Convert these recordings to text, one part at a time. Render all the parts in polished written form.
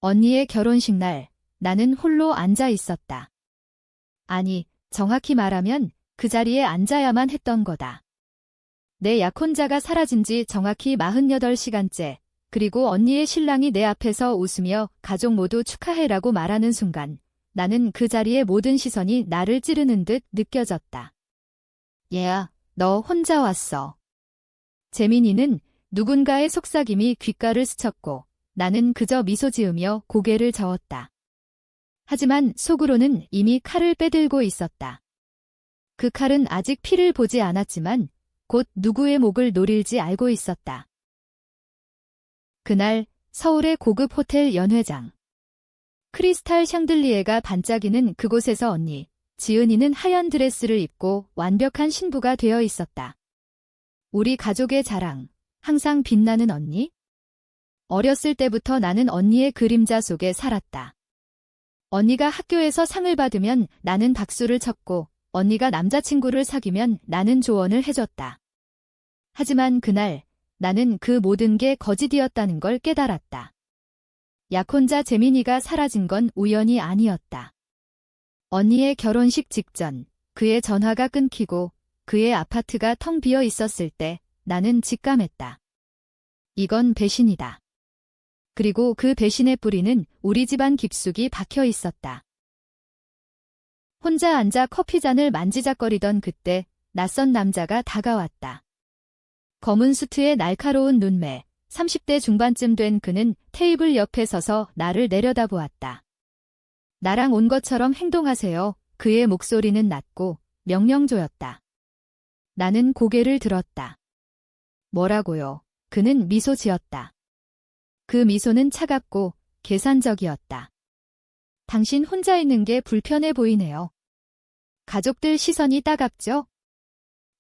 언니의 결혼식 날, 나는 홀로 앉아 있었다. 아니, 정확히 말하면 그 자리에 앉아야만 했던 거다. 내 약혼자가 사라진 지 정확히 48시간째, 그리고 언니의 신랑이 내 앞에서 웃으며 가족 모두 축하해라고 말하는 순간, 나는 그 자리의 모든 시선이 나를 찌르는 듯 느껴졌다. 얘야, 너 혼자 왔어. 재민이는 누군가의 속삭임이 귓가를 스쳤고, 나는 그저 미소 지으며 고개를 저었다. 하지만 속으로는 이미 칼을 빼들고 있었다. 그 칼은 아직 피를 보지 않았지만 곧 누구의 목을 노릴지 알고 있었다. 그날 서울의 고급 호텔 연회장. 크리스탈 샹들리에가 반짝이는 그곳에서 언니, 지은이는 하얀 드레스를 입고 완벽한 신부가 되어 있었다. 우리 가족의 자랑, 항상 빛나는 언니? 어렸을 때부터 나는 언니의 그림자 속에 살았다. 언니가 학교에서 상을 받으면 나는 박수를 쳤고, 언니가 남자친구를 사귀면 나는 조언을 해줬다. 하지만 그날, 나는 그 모든 게 거짓이었다는 걸 깨달았다. 약혼자 재민이가 사라진 건 우연이 아니었다. 언니의 결혼식 직전, 그의 전화가 끊기고 그의 아파트가 텅 비어 있었을 때 나는 직감했다. 이건 배신이다. 그리고 그 배신의 뿌리는 우리 집안 깊숙이 박혀 있었다. 혼자 앉아 커피잔을 만지작거리던 그때 낯선 남자가 다가왔다. 검은 수트에 날카로운 눈매, 30대 중반쯤 된 그는 테이블 옆에 서서 나를 내려다보았다. 나랑 온 것처럼 행동하세요. 그의 목소리는 낮고 명령조였다. 나는 고개를 들었다. 뭐라고요? 그는 미소 지었다. 그 미소는 차갑고 계산적이었다. 당신 혼자 있는 게 불편해 보이네요. 가족들 시선이 따갑죠?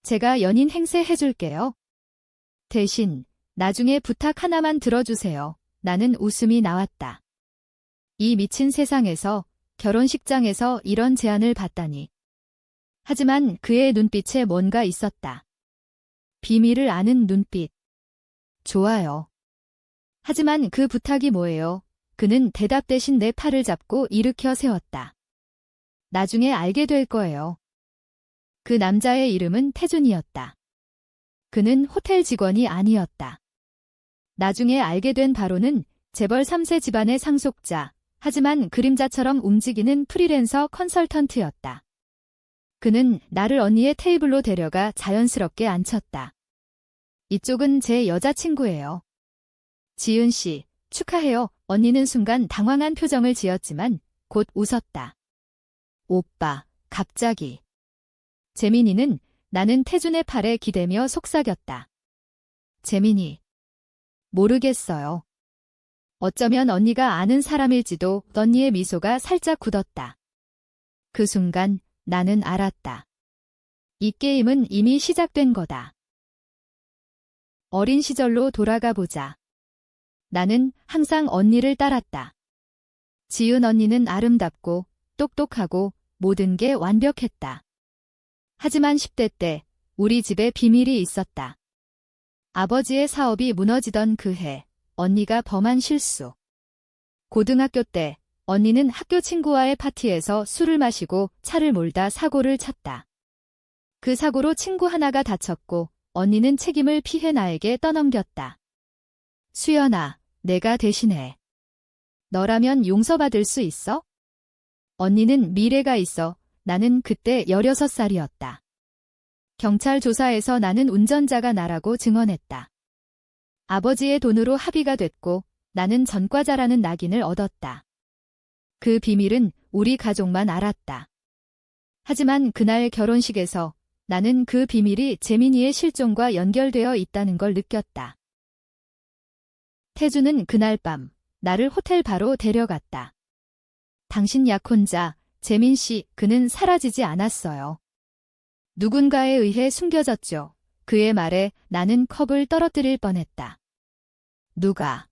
제가 연인 행세 해줄게요. 대신 나중에 부탁 하나만 들어주세요. 나는 웃음이 나왔다. 이 미친 세상에서 결혼식장에서 이런 제안을 받다니. 하지만 그의 눈빛에 뭔가 있었다. 비밀을 아는 눈빛. 좋아요. 하지만 그 부탁이 뭐예요? 그는 대답 대신 내 팔을 잡고 일으켜 세웠다. 나중에 알게 될 거예요. 그 남자의 이름은 태준이었다. 그는 호텔 직원이 아니었다. 나중에 알게 된 바로는 재벌 3세 집안의 상속자, 하지만 그림자처럼 움직이는 프리랜서 컨설턴트였다. 그는 나를 언니의 테이블로 데려가 자연스럽게 앉혔다. 이쪽은 제 여자친구예요. 지은 씨, 축하해요. 언니는 순간 당황한 표정을 지었지만 곧 웃었다. 오빠, 갑자기. 재민이는 나는 태준의 팔에 기대며 속삭였다. 재민이. 모르겠어요. 어쩌면 언니가 아는 사람일지도. 언니의 미소가 살짝 굳었다. 그 순간 나는 알았다. 이 게임은 이미 시작된 거다. 어린 시절로 돌아가 보자. 나는 항상 언니를 따랐다. 지은 언니는 아름답고 똑똑하고 모든 게 완벽했다. 하지만 10대 때 우리 집에 비밀이 있었다. 아버지의 사업이 무너지던 그 해, 언니가 범한 실수. 고등학교 때 언니는 학교 친구와의 파티에서 술을 마시고 차를 몰다 사고를 쳤다. 그 사고로 친구 하나가 다쳤고 언니는 책임을 피해 나에게 떠넘겼다. 수연아, 내가 대신해. 너라면 용서받을 수 있어? 언니는 미래가 있어. 나는 그때 16살이었다. 경찰 조사에서 나는 운전자가 나라고 증언했다. 아버지의 돈으로 합의가 됐고 나는 전과자라는 낙인을 얻었다. 그 비밀은 우리 가족만 알았다. 하지만 그날 결혼식에서 나는 그 비밀이 재민이의 실종과 연결되어 있다는 걸 느꼈다. 태주는 그날 밤 나를 호텔 바로 데려갔다. 당신 약혼자 재민 씨, 그는 사라지지 않았어요. 누군가에 의해 숨겨졌죠. 그의 말에 나는 컵을 떨어뜨릴 뻔했다. 누가?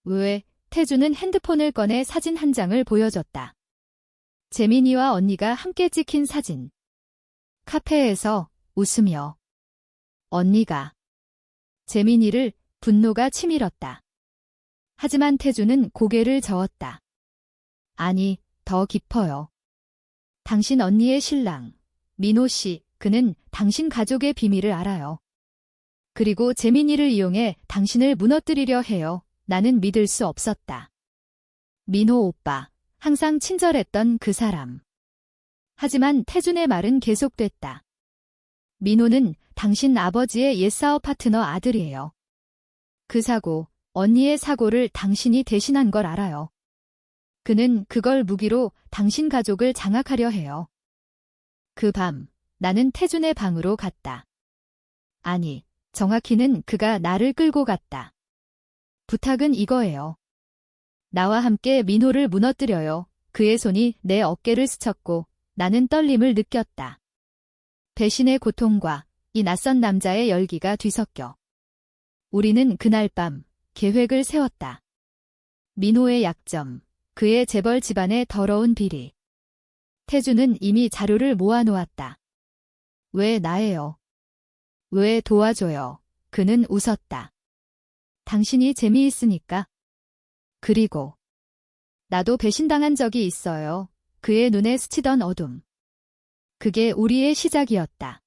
왜? 태주는 핸드폰을 꺼내 사진 한 장을 보여줬다. 재민이와 언니가 함께 찍힌 사진. 카페에서 웃으며. 언니가. 재민이를 분노가 치밀었다. 하지만 태주는 고개를 저었다. 아니, 더 깊어요. 당신 언니의 신랑, 민호 씨, 그는 당신 가족의 비밀을 알아요. 그리고 재민이를 이용해 당신을 무너뜨리려 해요. 나는 믿을 수 없었다. 민호 오빠, 항상 친절했던 그 사람. 하지만 태준의 말은 계속됐다. 민호는 당신 아버지의 옛사업 파트너 아들이에요. 그 사고, 언니의 사고를 당신이 대신한 걸 알아요. 그는 그걸 무기로 당신 가족을 장악하려 해요. 그 밤, 나는 태준의 방으로 갔다. 아니, 정확히는 그가 나를 끌고 갔다. 부탁은 이거예요. 나와 함께 민호를 무너뜨려요. 그의 손이 내 어깨를 스쳤고 나는 떨림을 느꼈다. 배신의 고통과 이 낯선 남자의 열기가 뒤섞여. 우리는 그날 밤 계획을 세웠다. 민호의 약점, 그의 재벌 집안의 더러운 비리. 태주는 이미 자료를 모아놓았다. 왜 나예요? 왜 도와줘요? 그는 웃었다. 당신이 재미있으니까. 그리고 나도 배신당한 적이 있어요. 그의 눈에 스치던 어둠. 그게 우리의 시작이었다.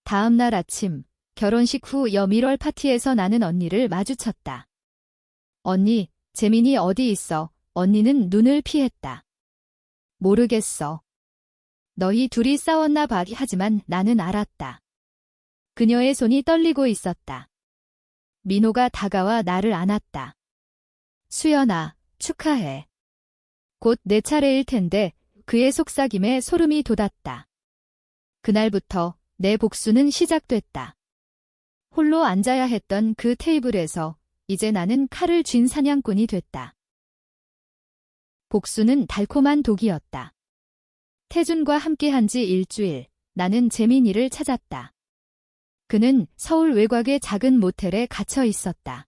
다음 날 아침, 결혼식 후 여밀월 파티에서 나는 언니를 마주쳤다. 언니, 재민이 어디 있어? 언니는 눈을 피했다. 모르겠어. 너희 둘이 싸웠나 봐. 하지만 나는 알았다. 그녀의 손이 떨리고 있었다. 민호가 다가와 나를 안았다. 수연아, 축하해. 곧 내 차례일 텐데 그의 속삭임에 소름이 돋았다. 그날부터 내 복수는 시작됐다. 홀로 앉아야 했던 그 테이블에서 이제 나는 칼을 쥔 사냥꾼이 됐다. 복수는 달콤한 독이었다. 태준과 함께한 지 일주일, 나는 재민이를 찾았다. 그는 서울 외곽의 작은 모텔에 갇혀 있었다.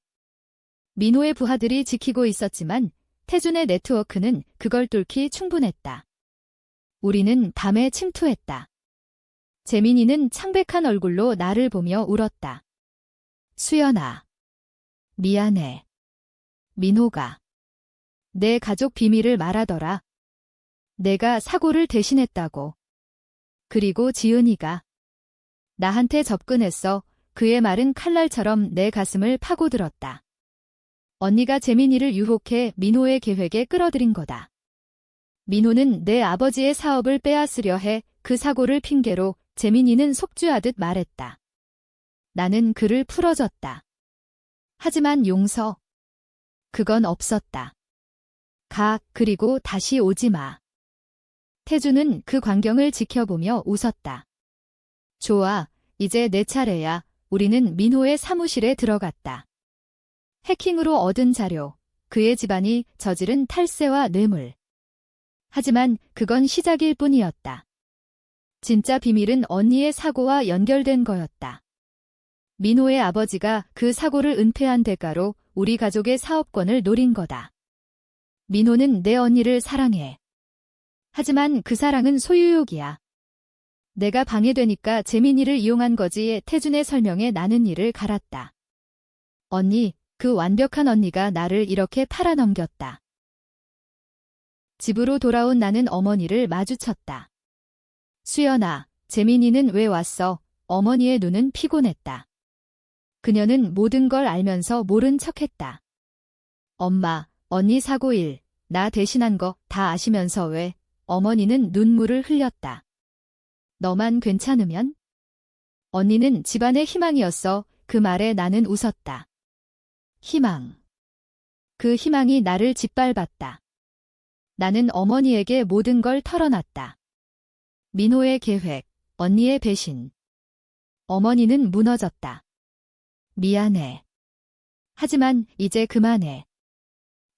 민호의 부하들이 지키고 있었지만 태준의 네트워크는 그걸 뚫기 충분했다. 우리는 밤에 침투했다. 재민이는 창백한 얼굴로 나를 보며 울었다. 수연아. 미안해. 민호가 내 가족 비밀을 말하더라. 내가 사고를 대신했다고. 그리고 지은이가 나한테 접근했어. 그의 말은 칼날처럼 내 가슴을 파고들었다. 언니가 재민이를 유혹해 민호의 계획에 끌어들인 거다. 민호는 내 아버지의 사업을 빼앗으려 해 그 사고를 핑계로 재민이는 속죄하듯 말했다. 나는 그를 풀어줬다. 하지만 용서. 그건 없었다. 가, 그리고 다시 오지 마. 태주는 그 광경을 지켜보며 웃었다. 좋아, 이제 내 차례야. 우리는 민호의 사무실에 들어갔다. 해킹으로 얻은 자료, 그의 집안이 저지른 탈세와 뇌물. 하지만 그건 시작일 뿐이었다. 진짜 비밀은 언니의 사고와 연결된 거였다. 민호의 아버지가 그 사고를 은폐한 대가로 우리 가족의 사업권을 노린 거다. 민호는 내 언니를 사랑해. 하지만 그 사랑은 소유욕이야. 내가 방해되니까 재민이를 이용한 거지. 태준의 설명에 나는 이를 갈았다. 언니, 그 완벽한 언니가 나를 이렇게 팔아넘겼다. 집으로 돌아온 나는 어머니를 마주쳤다. 수연아, 재민이는 왜 왔어? 어머니의 눈은 피곤했다. 그녀는 모든 걸 알면서 모른 척했다. 엄마, 언니 사고 일, 나 대신한 거 다 아시면서 왜? 어머니는 눈물을 흘렸다. 너만 괜찮으면? 언니는 집안의 희망이었어. 그 말에 나는 웃었다. 희망. 그 희망이 나를 짓밟았다. 나는 어머니에게 모든 걸 털어놨다. 민호의 계획, 언니의 배신. 어머니는 무너졌다. 미안해. 하지만 이제 그만해.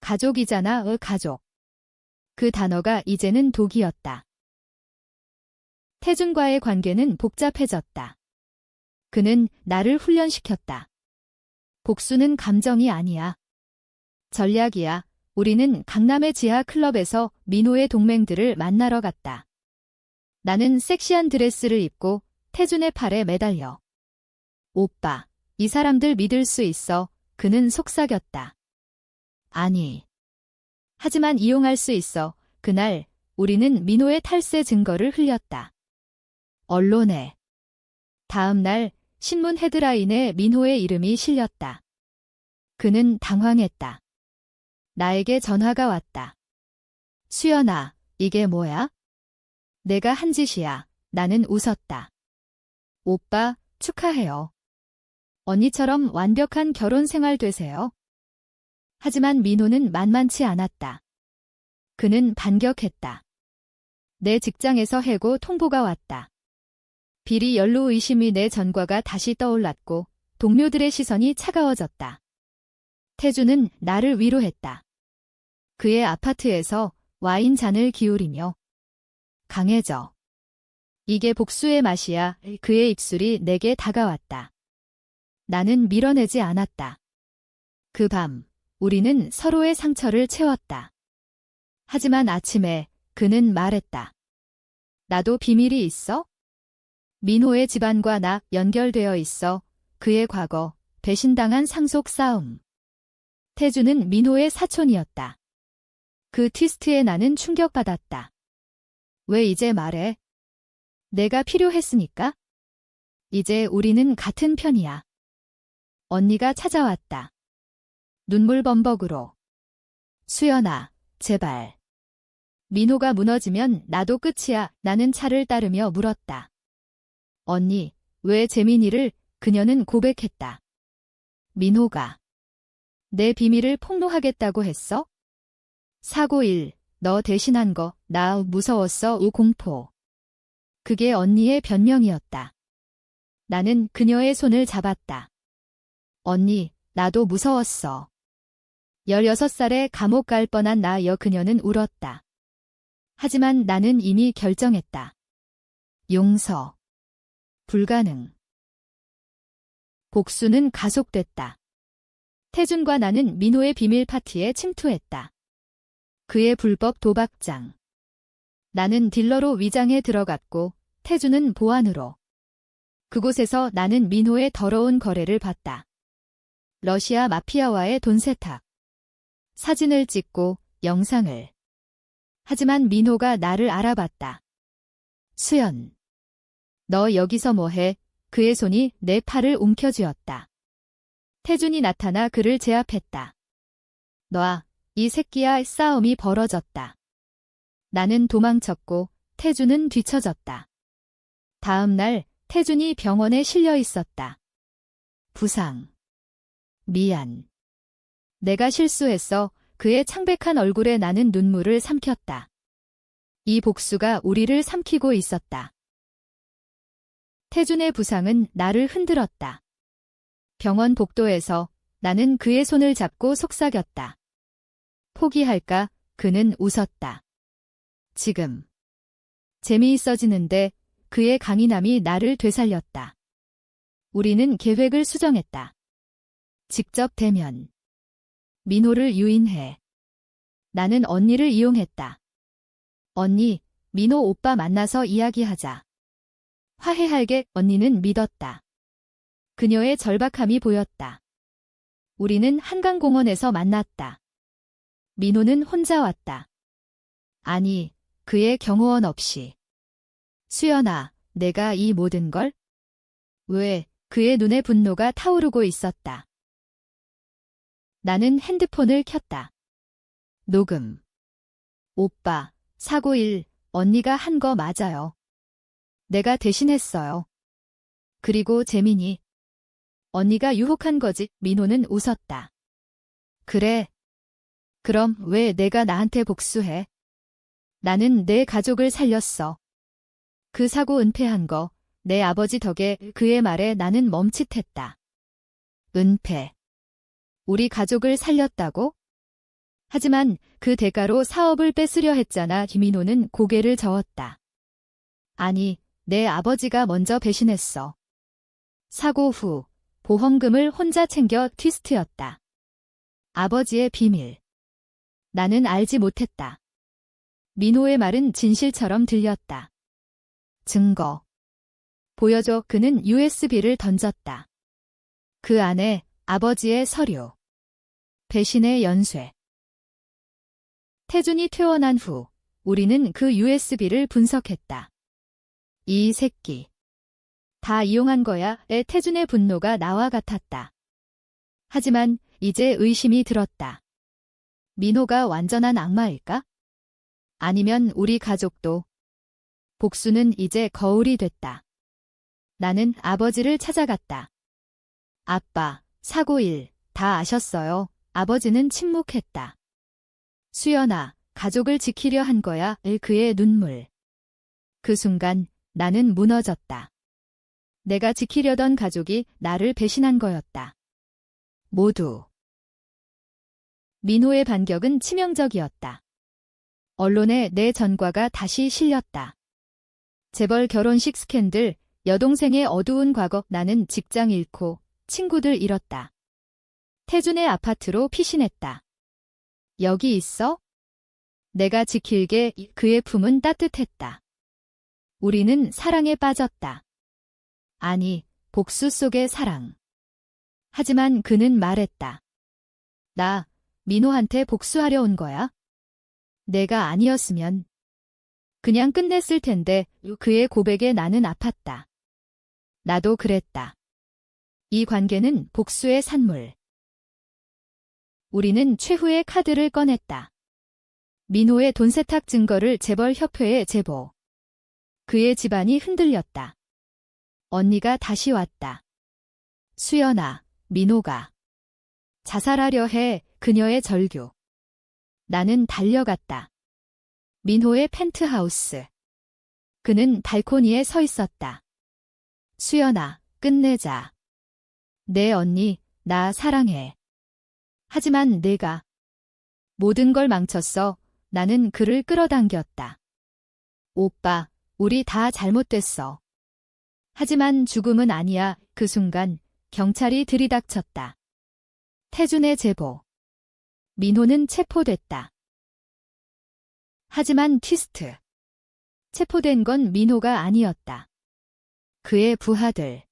가족이잖아, 가족. 그 단어가 이제는 독이었다. 태준과의 관계는 복잡해졌다. 그는 나를 훈련시켰다. 복수는 감정이 아니야. 전략이야. 우리는 강남의 지하 클럽에서 민호의 동맹들을 만나러 갔다. 나는 섹시한 드레스를 입고 태준의 팔에 매달려. 오빠, 이 사람들 믿을 수 있어. 그는 속삭였다. 아니. 하지만 이용할 수 있어. 그날 우리는 민호의 탈세 증거를 흘렸다. 언론에. 다음 날 신문 헤드라인에 민호의 이름이 실렸다. 그는 당황했다. 나에게 전화가 왔다. 수연아, 이게 뭐야? 내가 한 짓이야. 나는 웃었다. 오빠, 축하해요. 언니처럼 완벽한 결혼 생활 되세요. 하지만 민호는 만만치 않았다. 그는 반격했다. 내 직장에서 해고 통보가 왔다. 비리 연루 의심이 내 전과가 다시 떠올랐고 동료들의 시선이 차가워졌다. 태주는 나를 위로했다. 그의 아파트에서 와인 잔을 기울이며 강해져. 이게 복수의 맛이야. 그의 입술이 내게 다가왔다. 나는 밀어내지 않았다. 그 밤, 우리는 서로의 상처를 채웠다. 하지만 아침에 그는 말했다. 나도 비밀이 있어? 민호의 집안과 나 연결되어 있어. 그의 과거, 배신당한 상속 싸움. 태주는 민호의 사촌이었다. 그 트위스트에 나는 충격받았다. 왜 이제 말해? 내가 필요했으니까? 이제 우리는 같은 편이야. 언니가 찾아왔다. 눈물 범벅으로. 수연아, 제발. 민호가 무너지면 나도 끝이야. 나는 차를 따르며 물었다. 언니, 왜 재민이를? 그녀는 고백했다. 민호가 내 비밀을 폭로하겠다고 했어? 사고 일, 너 대신한 거, 나 무서웠어. 공포. 그게 언니의 변명이었다. 나는 그녀의 손을 잡았다. 언니, 나도 무서웠어. 16살에 감옥 갈 뻔한 나여. 그녀는 울었다. 하지만 나는 이미 결정했다. 용서. 불가능. 복수는 가속됐다. 태준과 나는 민호의 비밀 파티에 침투했다. 그의 불법 도박장. 나는 딜러로 위장해 들어갔고 태준은 보안으로. 그곳에서 나는 민호의 더러운 거래를 봤다. 러시아 마피아와의 돈 세탁. 사진을 찍고 영상을. 하지만 민호가 나를 알아봤다. 수연. 너 여기서 뭐해? 그의 손이 내 팔을 움켜쥐었다. 태준이 나타나 그를 제압했다. 놔, 이 새끼야. 싸움이 벌어졌다. 나는 도망쳤고 태준은 뒤처졌다. 다음 날 태준이 병원에 실려 있었다. 부상. 미안. 내가 실수했어. 그의 창백한 얼굴에 나는 눈물을 삼켰다. 이 복수가 우리를 삼키고 있었다. 태준의 부상은 나를 흔들었다. 병원 복도에서 나는 그의 손을 잡고 속삭였다. 포기할까? 그는 웃었다. 지금. 재미있어지는데 그의 강인함이 나를 되살렸다. 우리는 계획을 수정했다. 직접 대면. 민호를 유인해. 나는 언니를 이용했다. 언니, 민호 오빠 만나서 이야기하자. 화해할게. 언니는 믿었다. 그녀의 절박함이 보였다. 우리는 한강공원에서 만났다. 민호는 혼자 왔다. 아니, 그의 경호원 없이. 수연아, 내가 이 모든 걸? 왜? 그의 눈에 분노가 타오르고 있었다. 나는 핸드폰을 켰다. 녹음. 오빠, 사고 일, 언니가 한 거 맞아요. 내가 대신했어요. 그리고 재민이. 언니가 유혹한 거지. 민호는 웃었다. 그래. 그럼 왜 내가 나한테 복수해? 나는 내 가족을 살렸어. 그 사고 은폐한 거, 내 아버지 덕에. 그의 말에 나는 멈칫했다. 은폐. 우리 가족을 살렸다고? 하지만 그 대가로 사업을 뺏으려 했잖아. 김민호는 고개를 저었다. 아니, 내 아버지가 먼저 배신했어. 사고 후 보험금을 혼자 챙겨 트위스트였다. 아버지의 비밀. 나는 알지 못했다. 민호의 말은 진실처럼 들렸다. 증거. 보여줘. 그는 USB를 던졌다. 그 안에 아버지의 서류. 배신의 연쇄. 태준이 퇴원한 후 우리는 그 USB를 분석했다. 이 새끼. 다 이용한 거야?의 태준의 분노가 나와 같았다. 하지만 이제 의심이 들었다. 민호가 완전한 악마일까? 아니면 우리 가족도. 복수는 이제 거울이 됐다. 나는 아버지를 찾아갔다. 아빠, 사고 일 다 아셨어요? 아버지는 침묵했다. 수연아, 가족을 지키려 한 거야? 그의 눈물. 그 순간 나는 무너졌다. 내가 지키려던 가족이 나를 배신한 거였다. 모두. 민호의 반격은 치명적이었다. 언론에 내 전과가 다시 실렸다. 재벌 결혼식 스캔들, 여동생의 어두운 과거, 나는 직장 잃고 친구들 잃었다. 태준의 아파트로 피신했다. 여기 있어? 내가 지킬게. 그의 품은 따뜻했다. 우리는 사랑에 빠졌다. 아니, 복수 속의 사랑. 하지만 그는 말했다. 나, 민호한테 복수하려 온 거야? 내가 아니었으면 그냥 끝냈을 텐데. 그의 고백에 나는 아팠다. 나도 그랬다. 이 관계는 복수의 산물. 우리는 최후의 카드를 꺼냈다. 민호의 돈 세탁 증거를 재벌협회에 제보. 그의 집안이 흔들렸다. 언니가 다시 왔다. 수연아, 민호가 자살하려 해. 그녀의 절규. 나는 달려갔다. 민호의 펜트하우스. 그는 발코니에 서 있었다. 수연아, 끝내자. 내 언니, 나 사랑해. 하지만 내가 모든 걸 망쳤어. 나는 그를 끌어당겼다. 오빠, 우리 다 잘못됐어. 하지만 죽음은 아니야. 그 순간 경찰이 들이닥쳤다. 태준의 제보. 민호는 체포됐다. 하지만 트위스트. 체포된 건 민호가 아니었다. 그의 부하들.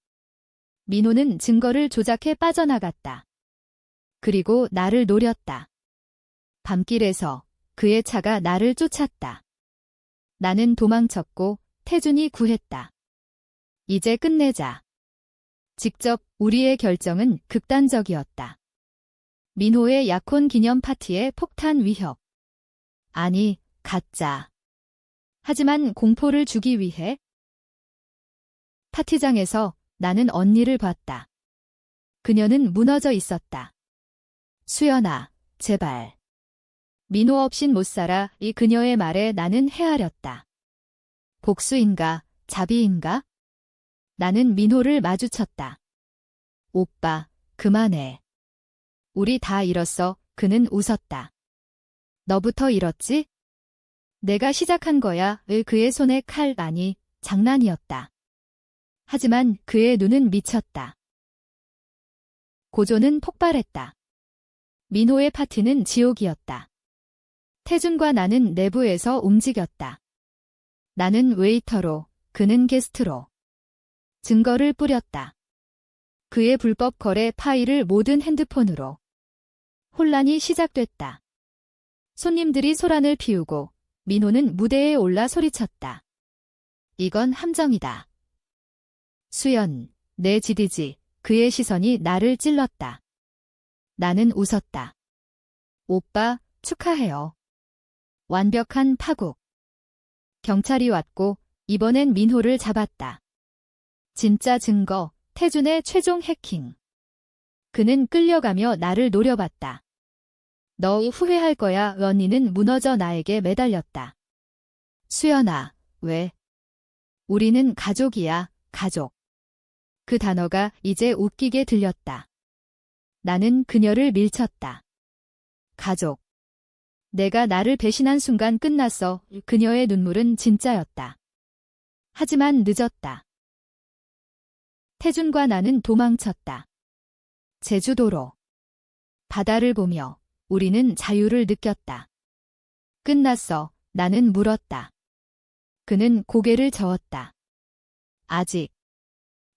민호는 증거를 조작해 빠져나갔다. 그리고 나를 노렸다. 밤길에서 그의 차가 나를 쫓았다. 나는 도망쳤고 태준이 구했다. 이제 끝내자. 직접 우리의 결정은 극단적이었다. 민호의 약혼 기념 파티에 폭탄 위협. 아니, 가짜. 하지만 공포를 주기 위해 파티장에서 나는 언니를 봤다. 그녀는 무너져 있었다. 수연아, 제발. 민호 없인 못 살아. 이 그녀의 말에 나는 헤아렸다. 복수인가, 자비인가? 나는 민호를 마주쳤다. 오빠, 그만해. 우리 다 잃었어. 그는 웃었다. 너부터 잃었지? 내가 시작한 거야. 그의 손에 칼. 아니, 장난이었다. 하지만 그의 눈은 미쳤다. 고조는 폭발했다. 민호의 파티는 지옥이었다. 태준과 나는 내부에서 움직였다. 나는 웨이터로, 그는 게스트로. 증거를 뿌렸다. 그의 불법 거래 파일을 모든 핸드폰으로. 혼란이 시작됐다. 손님들이 소란을 피우고 민호는 무대에 올라 소리쳤다. 이건 함정이다. 수연, 내 지디지. 그의 시선이 나를 찔렀다. 나는 웃었다. 오빠, 축하해요. 완벽한 파국. 경찰이 왔고 이번엔 민호를 잡았다. 진짜 증거, 태준의 최종 해킹. 그는 끌려가며 나를 노려봤다. 너 후회할 거야. 언니는 무너져 나에게 매달렸다. 수연아, 왜? 우리는 가족이야, 가족. 그 단어가 이제 웃기게 들렸다. 나는 그녀를 밀쳤다. 가족. 내가 나를 배신한 순간 끝났어. 그녀의 눈물은 진짜였다. 하지만 늦었다. 태준과 나는 도망쳤다. 제주도로. 바다를 보며 우리는 자유를 느꼈다. 끝났어. 나는 물었다. 그는 고개를 저었다. 아직.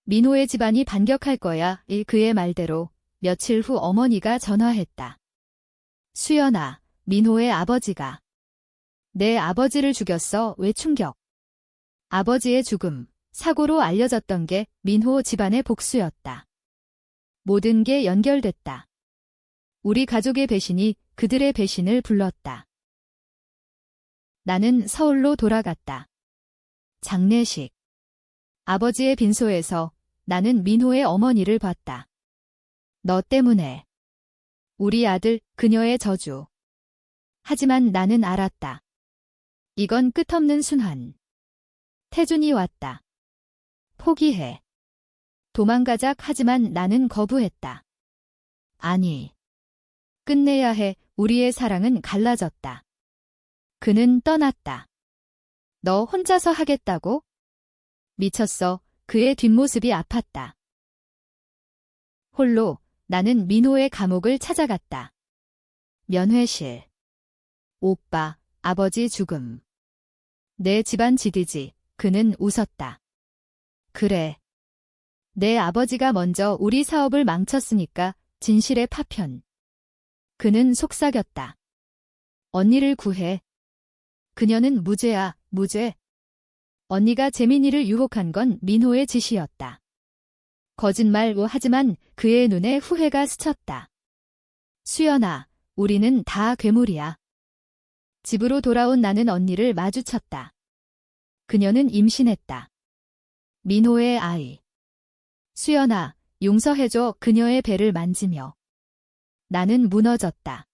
민호의 집안이 반격할 거야. 그의 말대로 며칠 후 어머니가 전화했다. 수연아, 민호의 아버지가. 내 아버지를 죽였어. 왜 충격? 아버지의 죽음, 사고로 알려졌던 게 민호 집안의 복수였다. 모든 게 연결됐다. 우리 가족의 배신이 그들의 배신을 불렀다. 나는 서울로 돌아갔다. 장례식. 아버지의 빈소에서 나는 민호의 어머니를 봤다. 너 때문에. 우리 아들, 그녀의 저주. 하지만 나는 알았다. 이건 끝없는 순환. 태준이 왔다. 포기해. 도망가자. 하지만 나는 거부했다. 아니. 끝내야 해. 우리의 사랑은 갈라졌다. 그는 떠났다. 너 혼자서 하겠다고? 미쳤어. 그의 뒷모습이 아팠다. 홀로 나는 민호의 감옥을 찾아갔다. 면회실. 오빠, 아버지 죽음. 내 집안 지디지. 그는 웃었다. 그래. 내 아버지가 먼저 우리 사업을 망쳤으니까 진실의 파편. 그는 속삭였다. 언니를 구해. 그녀는 무죄야, 무죄. 언니가 재민이를 유혹한 건 민호의 짓이었다. 거짓말 하지만 그의 눈에 후회가 스쳤다. 수연아, 우리는 다 괴물이야. 집으로 돌아온 나는 언니를 마주쳤다. 그녀는 임신했다. 민호의 아이. 수연아, 용서해줘. 그녀의 배를 만지며. 나는 무너졌다.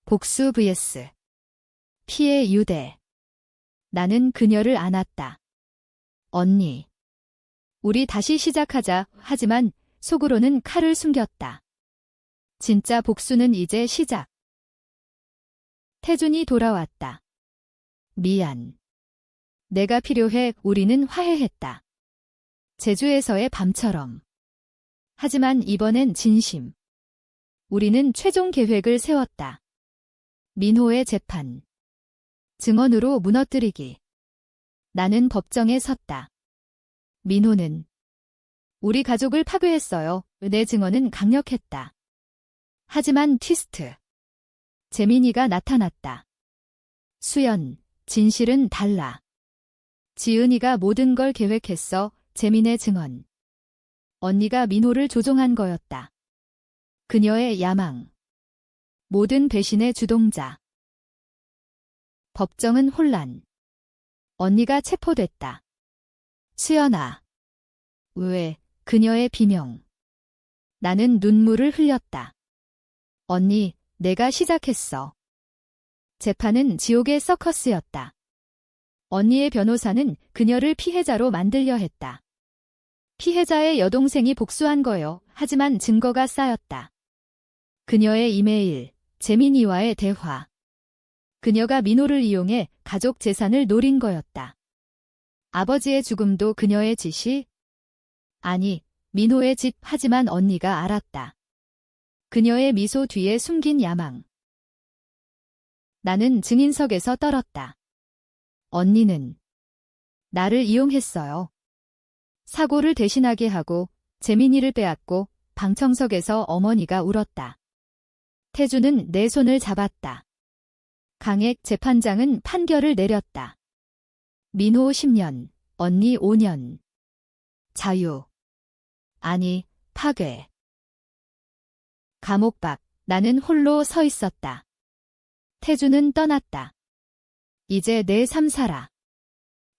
복수 vs 피해 유대. 나는 그녀를 안았다. 언니. 우리 다시 시작하자. 하지만 속으로는 칼을 숨겼다. 진짜 복수는 이제 시작. 태준이 돌아왔다. 미안. 내가 필요해. 우리는 화해했다. 제주에서의 밤처럼. 하지만 이번엔 진심. 우리는 최종 계획을 세웠다. 민호의 재판. 증언으로 무너뜨리기. 나는 법정에 섰다. 민호는 우리 가족을 파괴했어요. 내 증언은 강력했다. 하지만 트위스트. 재민이가 나타났다. 수연, 진실은 달라. 지은이가 모든 걸 계획했어. 재민의 증언. 언니가 민호를 조종한 거였다. 그녀의 야망. 모든 배신의 주동자. 법정은 혼란. 언니가 체포됐다. 수연아. 왜? 그녀의 비명. 나는 눈물을 흘렸다. 언니, 내가 시작했어. 재판은 지옥의 서커스였다. 언니의 변호사는 그녀를 피해자로 만들려 했다. 피해자의 여동생이 복수한 거요. 하지만 증거가 쌓였다. 그녀의 이메일, 재민이와의 대화. 그녀가 민호를 이용해 가족 재산을 노린 거였다. 아버지의 죽음도 그녀의 짓이? 아니, 민호의 짓. 하지만 언니가 알았다. 그녀의 미소 뒤에 숨긴 야망. 나는 증인석에서 떨었다. 언니는 나를 이용했어요. 사고를 대신하게 하고 재민이를 빼앗고 방청석에서 어머니가 울었다. 태주는 내 손을 잡았다. 강액 재판장은 판결을 내렸다. 민호 10년, 언니 5년. 자유. 아니, 파괴. 감옥 밖 나는 홀로 서 있었다. 태주는 떠났다. 이제 내 삶 살아.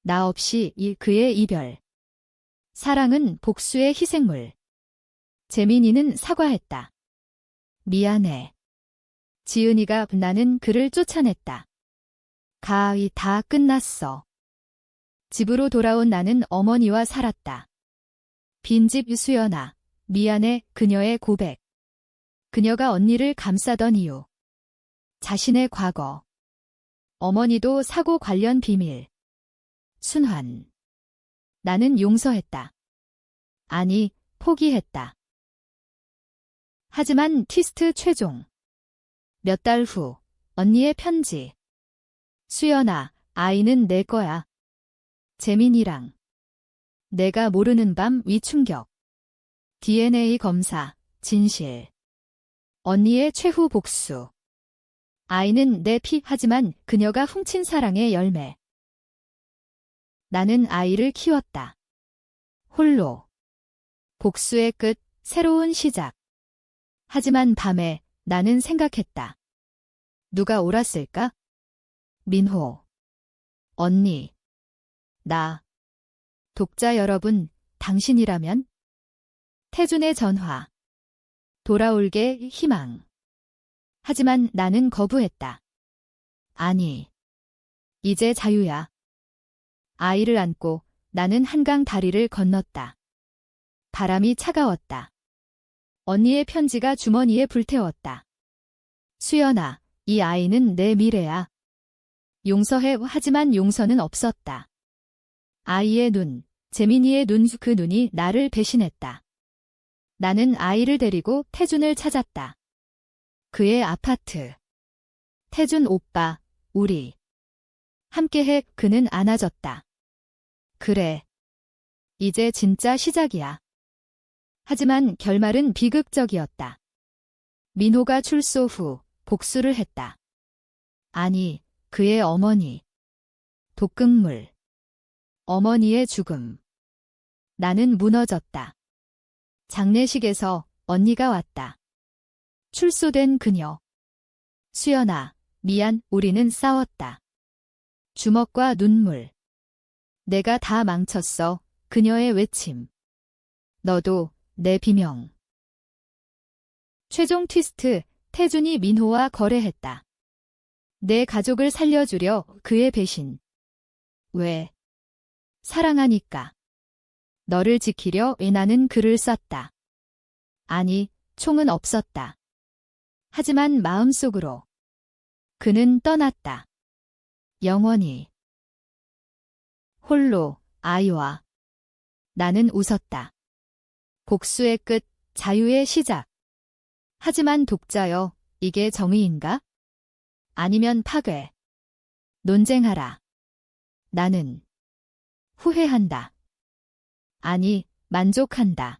나 없이 그의 이별. 사랑은 복수의 희생물. 재민이는 사과했다. 미안해. 지은이가 나는 그를 쫓아냈다. 가히 다 끝났어. 집으로 돌아온 나는 어머니와 살았다. 빈집 수연아, 미안해. 그녀의 고백. 그녀가 언니를 감싸던 이유. 자신의 과거. 어머니도 사고 관련 비밀. 순환. 나는 용서했다. 아니, 포기했다. 하지만 트위스트 최종. 몇 달 후, 언니의 편지. 수연아, 아이는 내 거야. 재민이랑. 내가 모르는 밤 위충격. DNA 검사, 진실. 언니의 최후 복수. 아이는 내 피 하지만 그녀가 훔친 사랑의 열매. 나는 아이를 키웠다. 홀로. 복수의 끝, 새로운 시작. 하지만 밤에 나는 생각했다. 누가 옳았을까? 민호. 언니. 나. 독자 여러분, 당신이라면? 태준의 전화. 돌아올게 희망. 하지만 나는 거부했다. 아니. 이제 자유야. 아이를 안고 나는 한강 다리를 건넜다. 바람이 차가웠다. 언니의 편지가 주머니에 불태웠다. 수연아, 이 아이는 내 미래야. 용서해. 하지만 용서는 없었다. 아이의 눈, 재민이의 눈, 그 눈이 나를 배신했다. 나는 아이를 데리고 태준을 찾았다. 그의 아파트. 태준 오빠, 우리. 함께해. 그는 안아줬다. 그래. 이제 진짜 시작이야. 하지만 결말은 비극적이었다. 민호가 출소 후 복수를 했다. 아니, 그의 어머니. 독극물. 어머니의 죽음. 나는 무너졌다. 장례식에서 언니가 왔다. 출소된 그녀. 수연아, 미안, 우리는 싸웠다. 주먹과 눈물. 내가 다 망쳤어. 그녀의 외침. 너도 내 비명. 최종 트위스트, 태준이 민호와 거래했다. 내 가족을 살려주려. 그의 배신. 왜? 사랑하니까. 너를 지키려. 나는 글을 썼다. 아니, 총은 없었다. 하지만 마음속으로. 그는 떠났다. 영원히. 홀로, 아이와. 나는 웃었다. 복수의 끝, 자유의 시작. 하지만 독자여, 이게 정의인가? 아니면 파괴. 논쟁하라. 나는 후회한다. 아니, 만족한다.